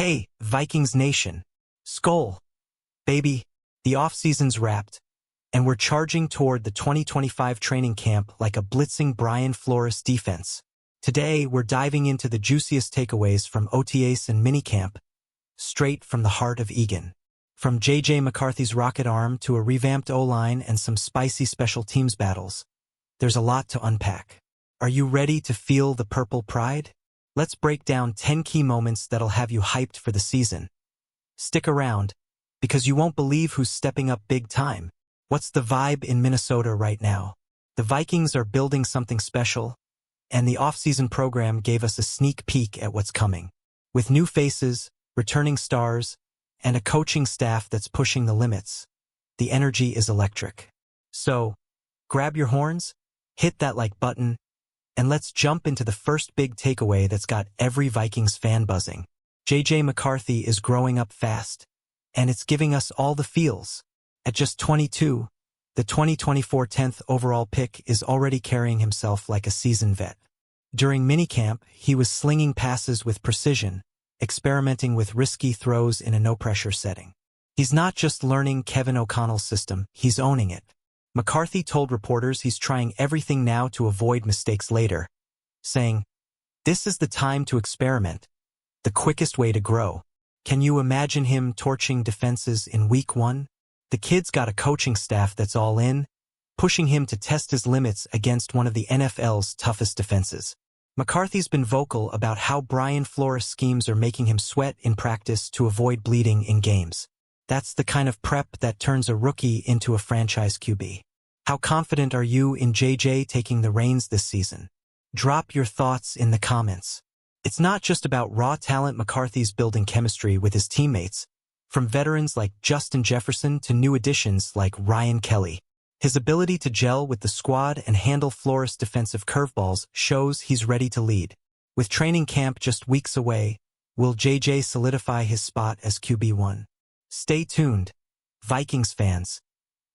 Hey, Vikings Nation. Skol. Baby, the off-season's wrapped, and we're charging toward the 2025 training camp like a blitzing Brian Flores defense. Today, we're diving into the juiciest takeaways from OTAs and Minicamp, straight from the heart of Egan. From J.J. McCarthy's rocket arm to a revamped O-line and some spicy special teams battles, there's a lot to unpack. Are you ready to feel the purple pride? Let's break down 10 key moments that'll have you hyped for the season. Stick around, because you won't believe who's stepping up big time. What's the vibe in Minnesota right now? The Vikings are building something special, and the off-season program gave us a sneak peek at what's coming. With new faces, returning stars, and a coaching staff that's pushing the limits, the energy is electric. So, grab your horns, hit that like button, and let's jump into the first big takeaway that's got every Vikings fan buzzing. J.J. McCarthy is growing up fast, and it's giving us all the feels. At just 22, the 2024 10th overall pick is already carrying himself like a seasoned vet. During minicamp, he was slinging passes with precision, experimenting with risky throws in a no-pressure setting. He's not just learning Kevin O'Connell's system, he's owning it. McCarthy told reporters he's trying everything now to avoid mistakes later, saying, "This is the time to experiment, the quickest way to grow." Can you imagine him torching defenses in week 1? The kid's got a coaching staff that's all in, pushing him to test his limits against one of the NFL's toughest defenses. McCarthy's been vocal about how Brian Flores schemes are making him sweat in practice to avoid bleeding in games. That's the kind of prep that turns a rookie into a franchise QB. How confident are you in JJ taking the reins this season? Drop your thoughts in the comments. It's not just about raw talent. McCarthy's building chemistry with his teammates, from veterans like Justin Jefferson to new additions like Ryan Kelly. His ability to gel with the squad and handle Flores' defensive curveballs shows he's ready to lead. With training camp just weeks away, will JJ solidify his spot as QB1? Stay tuned, Vikings fans.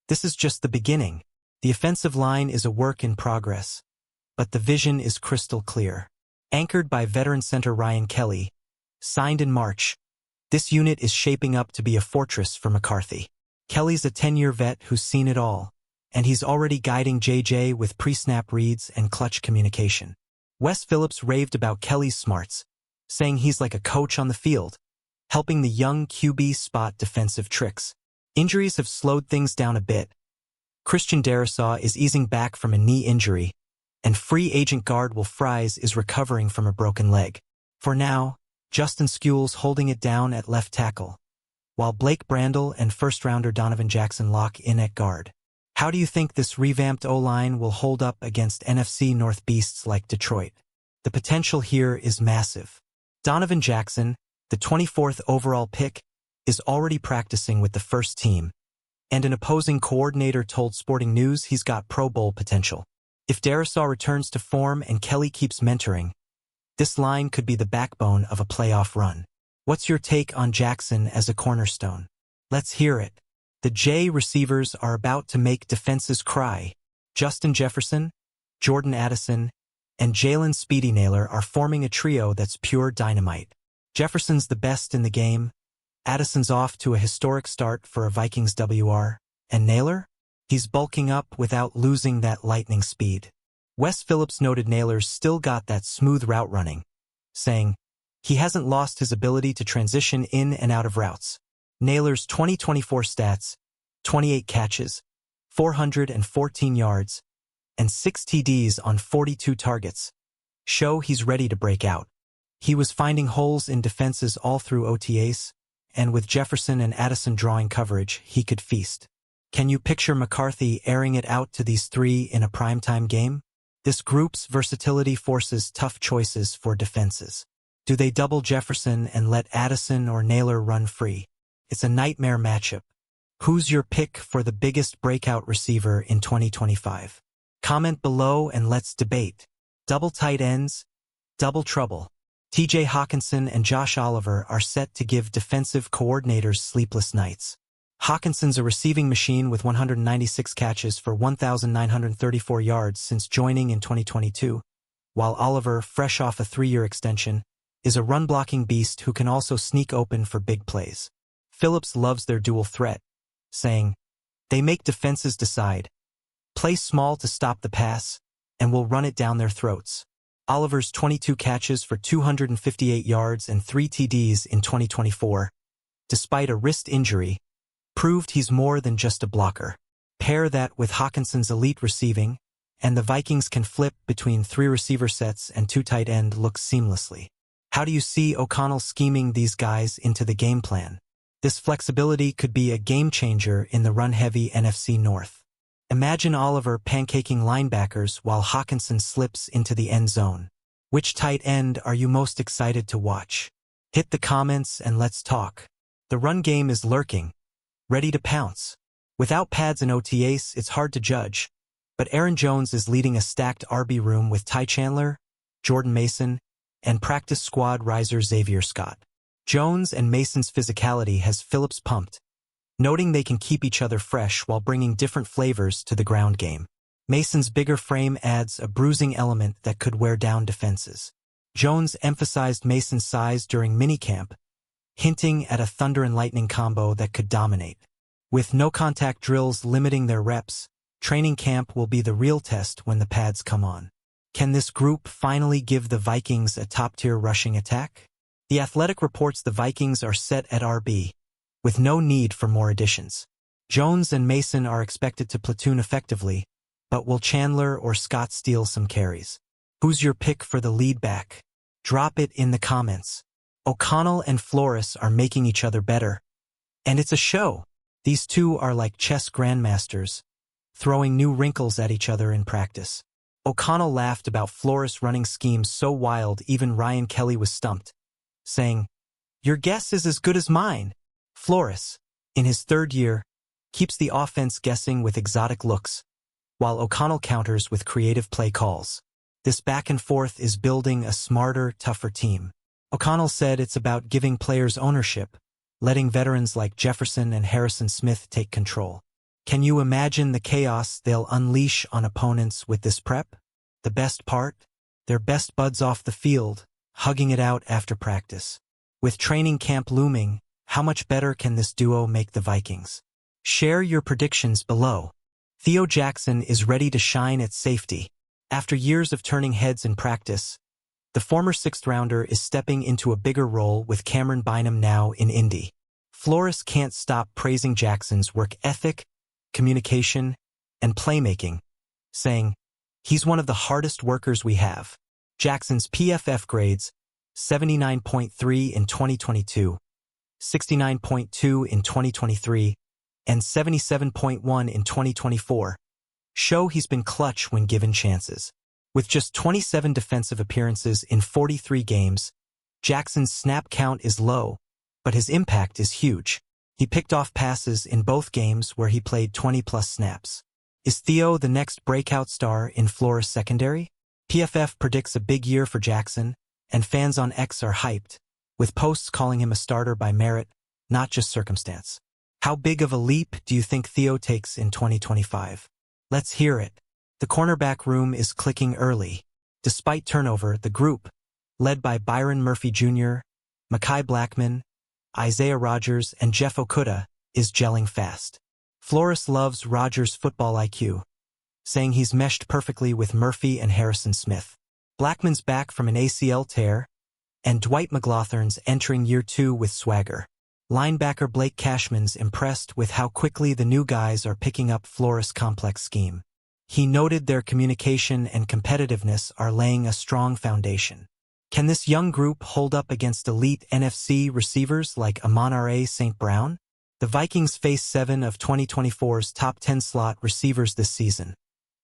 This is just the beginning. The offensive line is a work in progress, but the vision is crystal clear. Anchored by veteran center Ryan Kelly, signed in March, this unit is shaping up to be a fortress for McCarthy. Kelly's a 10-year vet who's seen it all, and he's already guiding JJ with pre-snap reads and clutch communication. Wes Phillips raved about Kelly's smarts, saying he's like a coach on the field, helping the young QB spot defensive tricks. Injuries have slowed things down a bit. Christian Darrisaw is easing back from a knee injury, and free agent guard Will Fries is recovering from a broken leg. For now, Justin Skewell's holding it down at left tackle, while Blake Brandel and first-rounder Donovan Jackson lock in at guard. How do you think this revamped O-line will hold up against NFC North beasts like Detroit? The potential here is massive. Donovan Jackson, the 24th overall pick, is already practicing with the first team, and an opposing coordinator told Sporting News he's got Pro Bowl potential. If Darrisaw returns to form and Kelly keeps mentoring, this line could be the backbone of a playoff run. What's your take on Jackson as a cornerstone? Let's hear it. The J receivers are about to make defenses cry. Justin Jefferson, Jordan Addison, and Jalen Speedy Naylor are forming a trio that's pure dynamite. Jefferson's the best in the game, Addison's off to a historic start for a Vikings WR, and Naylor? He's bulking up without losing that lightning speed. Wes Phillips noted Naylor's still got that smooth route running, saying, "He hasn't lost his ability to transition in and out of routes." Naylor's 2024 stats, 28 catches, 414 yards, and 6 TDs on 42 targets, show he's ready to break out. He was finding holes in defenses all through OTAs, and with Jefferson and Addison drawing coverage, he could feast. Can you picture McCarthy airing it out to these three in a primetime game? This group's versatility forces tough choices for defenses. Do they double Jefferson and let Addison or Naylor run free? It's a nightmare matchup. Who's your pick for the biggest breakout receiver in 2025? Comment below and let's debate. Double tight ends, double trouble. TJ Hawkinson and Josh Oliver are set to give defensive coordinators sleepless nights. Hawkinson's a receiving machine with 196 catches for 1,934 yards since joining in 2022, while Oliver, fresh off a 3-year extension, is a run-blocking beast who can also sneak open for big plays. Phillips loves their dual threat, saying, "They make defenses decide. Play small to stop the pass, and we'll run it down their throats." Oliver's 22 catches for 258 yards and 3 TDs in 2024, despite a wrist injury, proved he's more than just a blocker. Pair that with Hawkinson's elite receiving, and the Vikings can flip between 3 receiver sets and 2 tight end looks seamlessly. How do you see O'Connell scheming these guys into the game plan? This flexibility could be a game-changer in the run-heavy NFC North. Imagine Oliver pancaking linebackers while Hawkinson slips into the end zone. Which tight end are you most excited to watch? Hit the comments and let's talk. The run game is lurking, ready to pounce. Without pads and OTAs, it's hard to judge. But Aaron Jones is leading a stacked RB room with Ty Chandler, Jordan Mason, and practice squad riser Xavier Scott. Jones and Mason's physicality has Phillips pumped, noting they can keep each other fresh while bringing different flavors to the ground game. Mason's bigger frame adds a bruising element that could wear down defenses. Jones emphasized Mason's size during minicamp, hinting at a thunder and lightning combo that could dominate. With no-contact drills limiting their reps, training camp will be the real test when the pads come on. Can this group finally give the Vikings a top-tier rushing attack? The Athletic reports the Vikings are set at RB, with no need for more additions. Jones and Mason are expected to platoon effectively, but will Chandler or Scott steal some carries? Who's your pick for the lead back? Drop it in the comments. O'Connell and Flores are making each other better. And it's a show. These two are like chess grandmasters, throwing new wrinkles at each other in practice. O'Connell laughed about Flores running schemes so wild even Ryan Kelly was stumped, saying, "Your guess is as good as mine." Flores, in his 3rd year, keeps the offense guessing with exotic looks, while O'Connell counters with creative play calls. This back and forth is building a smarter, tougher team. O'Connell said it's about giving players ownership, letting veterans like Jefferson and Harrison Smith take control. Can you imagine the chaos they'll unleash on opponents with this prep? The best part? They're best buds off the field, hugging it out after practice. With training camp looming, how much better can this duo make the Vikings? Share your predictions below. Theo Jackson is ready to shine at safety. After years of turning heads in practice, the former 6th-rounder is stepping into a bigger role with Cameron Bynum now in Indy. Flores can't stop praising Jackson's work ethic, communication, and playmaking, saying, "He's one of the hardest workers we have." Jackson's PFF grades, 79.3 in 2022, 69.2 in 2023, and 77.1 in 2024, show he's been clutch when given chances. With just 27 defensive appearances in 43 games, Jackson's snap count is low, but his impact is huge. He picked off passes in both games where he played 20-plus snaps. Is Theo the next breakout star in Flores secondary? PFF predicts a big year for Jackson, and fans on X are hyped, with posts calling him a starter by merit, not just circumstance. How big of a leap do you think Theo takes in 2025? Let's hear it. The cornerback room is clicking early. Despite turnover, the group, led by Byron Murphy Jr., Mekhi Blackmon, Isaiah Rodgers, and Jeff Okudah, is gelling fast. Flores loves Rodgers' football IQ, saying he's meshed perfectly with Murphy and Harrison Smith. Blackmon's back from an ACL tear, and Dwight McLaughlin's entering year 2 with swagger. Linebacker Blake Cashman's impressed with how quickly the new guys are picking up Flores' complex scheme. He noted their communication and competitiveness are laying a strong foundation. Can this young group hold up against elite NFC receivers like Amon-Ra St. Brown? The Vikings face 7 of 2024's top 10 slot receivers this season,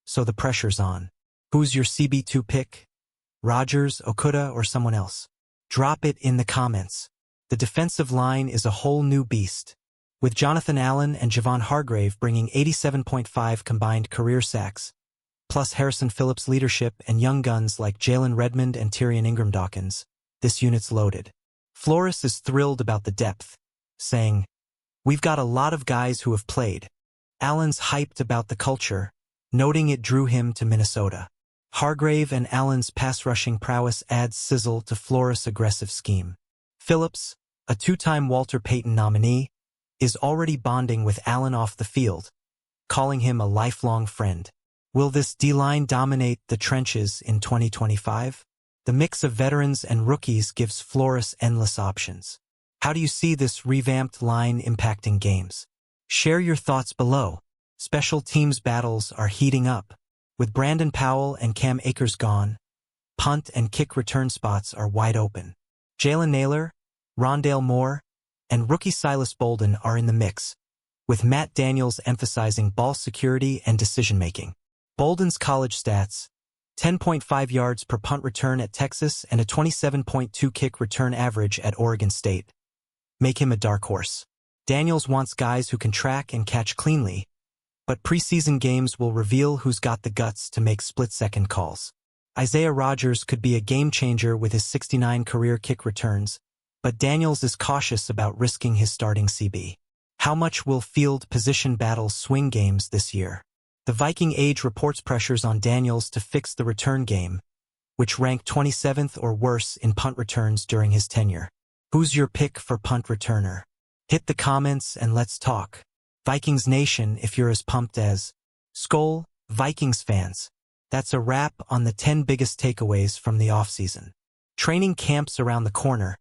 so the pressure's on. Who's your CB2 pick? Rodgers, Okudah, or someone else? Drop it in the comments. The defensive line is a whole new beast, with Jonathan Allen and Javon Hargrave bringing 87.5 combined career sacks, plus Harrison Phillips' leadership and young guns like Jalen Redmond and Tyrion Ingram-Dawkins. This unit's loaded. Flores is thrilled about the depth, saying, "We've got a lot of guys who have played." Allen's hyped about the culture, noting it drew him to Minnesota. Hargrave and Allen's pass-rushing prowess adds sizzle to Flores' aggressive scheme. Phillips, a two-time Walter Payton nominee, is already bonding with Allen off the field, calling him a lifelong friend. Will this D-line dominate the trenches in 2025? The mix of veterans and rookies gives Flores endless options. How do you see this revamped line impacting games? Share your thoughts below. Special teams battles are heating up. With Brandon Powell and Cam Akers gone, punt and kick return spots are wide open. Jalen Naylor, Rondale Moore, and rookie Silas Bolden are in the mix, with Matt Daniels emphasizing ball security and decision-making. Bolden's college stats, 10.5 yards per punt return at Texas and a 27.2 kick return average at Oregon State, make him a dark horse. Daniels wants guys who can track and catch cleanly, but preseason games will reveal who's got the guts to make split-second calls. Isaiah Rodgers could be a game-changer with his 69 career kick returns, but Daniels is cautious about risking his starting CB. How much will field position battles swing games this year? The Viking Age reports pressures on Daniels to fix the return game, which ranked 27th or worse in punt returns during his tenure. Who's your pick for punt returner? Hit the comments and let's talk. Vikings Nation, if you're as pumped as Skol, Vikings fans, that's a wrap on the 10 biggest takeaways from the offseason. Training camp's around the corner,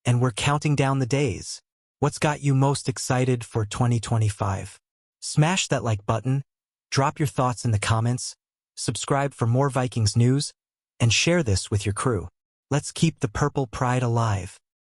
and we're counting down the days. What's got you most excited for 2025? Smash that like button, drop your thoughts in the comments, subscribe for more Vikings news, and share this with your crew. Let's keep the purple pride alive.